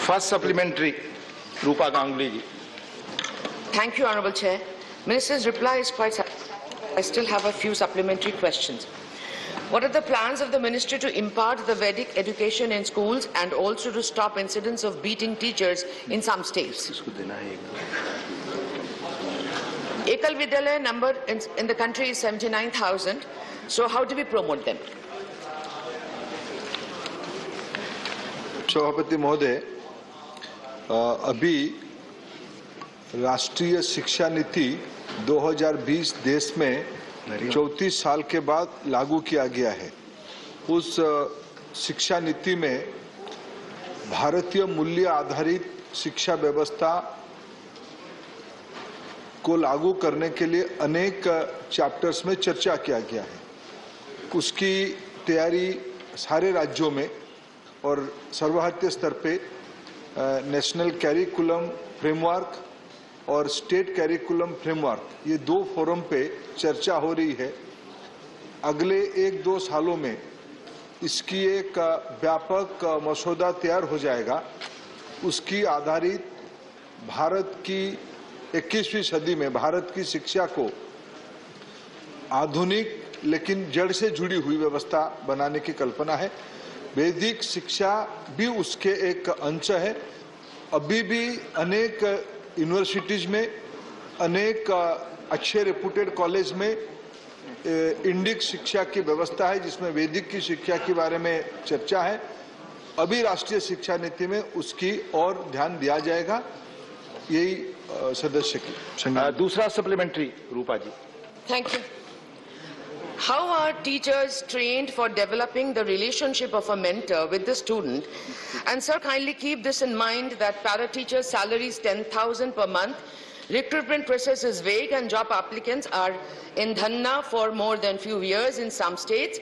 First supplementary, Rupa Ganguly ji. Thank you, Honourable Chair. Minister's reply is quite. I still have a few supplementary questions. What are the plans of the Ministry to impart the Vedic education in schools and also to stop incidents of beating teachers in some states? Ekal Vidyalaya number in the country is 79,000. So how do we promote them? सभापति महोदय, अभी राष्ट्रीय शिक्षा नीति 2020 देश में 34 साल के बाद लागू किया गया है। उस शिक्षा नीति में भारतीय मूल्य आधारित शिक्षा व्यवस्था को लागू करने के लिए अनेक चैप्टर्स में चर्चा किया गया है। उसकी तैयारी सारे राज्यों में और सर्वभारतीय स्तर पे नेशनल कैरिकुलम फ्रेमवर्क और स्टेट कैरिकुलम फ्रेमवर्क, ये दो फोरम पे चर्चा हो रही है। अगले 1-2 सालों में इसकी एक व्यापक मसौदा तैयार हो जाएगा। उसकी आधारित भारत की 21वीं सदी में भारत की शिक्षा को आधुनिक लेकिन जड़ से जुड़ी हुई व्यवस्था बनाने की कल्पना है। वैदिक शिक्षा भी उसके एक अंश है। अभी भी अनेक यूनिवर्सिटीज में, अनेक अच्छे रेपुटेड कॉलेज में इंडिक शिक्षा की व्यवस्था है, जिसमें वैदिक की शिक्षा के बारे में चर्चा है। अभी राष्ट्रीय शिक्षा नीति में उसकी और ध्यान दिया जाएगा। यही सदस्य की दूसरा supplementary, Rupa ji. Thank you. How are teachers trained for developing the relationship of a mentor with the student? And sir, kindly keep this in mind that para teachers' salary is 10,000 per month. Recruitment process is vague and job applicants are in dhanna for more than few years in some states.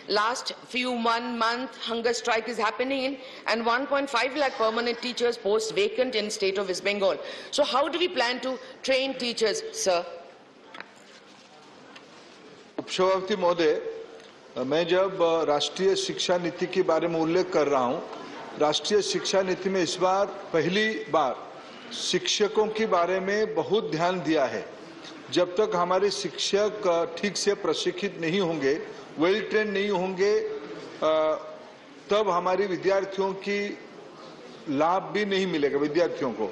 Last few month hunger strike is happening and 1.5 lakh permanent teachers posts vacant in state of West Bengal. So how do we plan to train teachers, sir? सभापति महोदय, मैं जब राष्ट्रीय शिक्षा नीति के बारे में उल्लेख कर रहा हूं, राष्ट्रीय शिक्षा नीति में इस बार पहली बार शिक्षकों के बारे में बहुत ध्यान दिया है। जब तक हमारे शिक्षक ठीक से प्रशिक्षित नहीं होंगे, वेल ट्रेन नहीं होंगे, तब हमारी विद्यार्थियों की लाभ भी नहीं मिलेगा विद्यार्थियों को।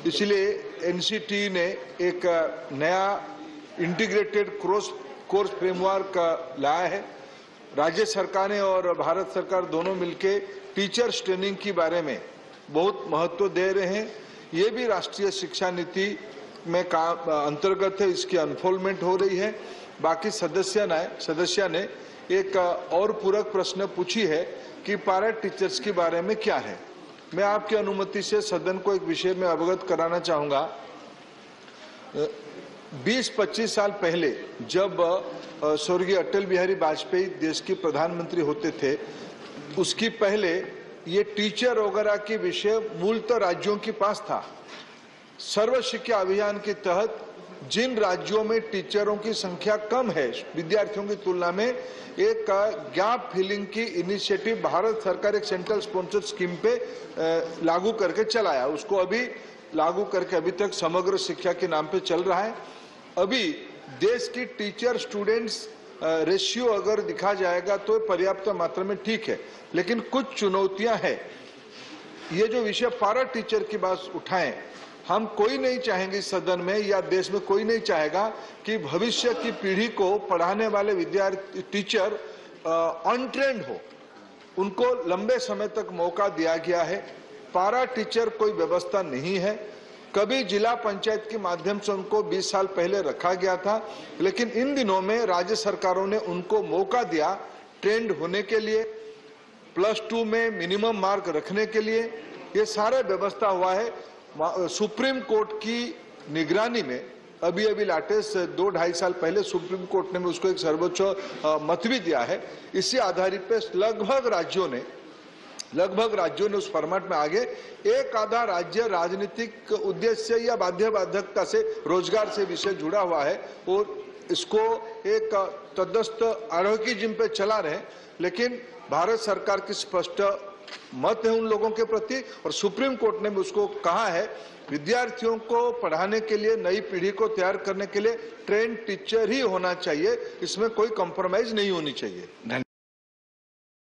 इसलिए एनसीटी ने एक नया इंटीग्रेटेड कोर्स फ्रेमवर्क लाया है। राज्य सरकार ने और भारत सरकार दोनों मिलकर टीचर्स ट्रेनिंग के बारे में बहुत महत्व दे रहे हैं। ये भी राष्ट्रीय शिक्षा नीति में अंतर्गत है, इसकी अनफोल्डमेंट हो रही है। बाकी सदस्य ने एक और पूरक प्रश्न पूछी है कि पैरा टीचर्स के बारे में क्या है। मैं आपकी अनुमति से सदन को एक विषय में अवगत कराना चाहूंगा। 20-25 साल पहले जब स्वर्गीय अटल बिहारी वाजपेयी देश के प्रधानमंत्री होते थे, उसकी पहले ये टीचर वगैरह के विषय मूलतः राज्यों के पास था। सर्व शिक्षा अभियान के तहत जिन राज्यों में टीचरों की संख्या कम है विद्यार्थियों की तुलना में, एक गैप फिलिंग की इनिशिएटिव भारत सरकार एक सेंट्रल स्पॉन्सर्ड स्कीम पे लागू करके चलाया। उसको अभी लागू करके अभी तक समग्र शिक्षा के नाम पे चल रहा है। अभी देश की टीचर स्टूडेंट्स रेशियो अगर दिखा जाएगा तो पर्याप्त मात्रा में ठीक है, लेकिन कुछ चुनौतियां हैं। ये जो विषय पैरा टीचर की बात उठाएं, हम कोई नहीं चाहेंगे सदन में या देश में कोई नहीं चाहेगा कि भविष्य की पीढ़ी को पढ़ाने वाले विद्यार्थी टीचर अनट्रेंड हो। उनको लंबे समय तक मौका दिया गया है। पैरा टीचर कोई व्यवस्था नहीं है। कभी जिला पंचायत के माध्यम से उनको 20 साल पहले रखा गया था, लेकिन इन दिनों में राज्य सरकारों ने उनको मौका दिया ट्रेंड होने के लिए, +2 में मिनिमम मार्क रखने के लिए। ये सारा व्यवस्था हुआ है। सुप्रीम कोर्ट की निगरानी में अभी लेटेस्ट 2-2.5 साल पहले सुप्रीम कोर्ट ने उसको एक सर्वोच्च मत भी दिया है। इसी आधारित पे लगभग राज्यों ने उस फॉर्मेट में आगे एक आधा राज्य राजनीतिक उद्देश्य या बाध्यबाधकता से रोजगार से विषय जुड़ा हुआ है और इसको एक तटस्थ आरोग्य जिम पे चला रहे, लेकिन भारत सरकार की स्पष्ट मत है उन लोगों के प्रति, और सुप्रीम कोर्ट ने भी उसको कहा है विद्यार्थियों को पढ़ाने के लिए, नई पीढ़ी को तैयार करने के लिए ट्रेन टीचर ही होना चाहिए, इसमें कोई कॉम्प्रोमाइज नहीं होनी चाहिए।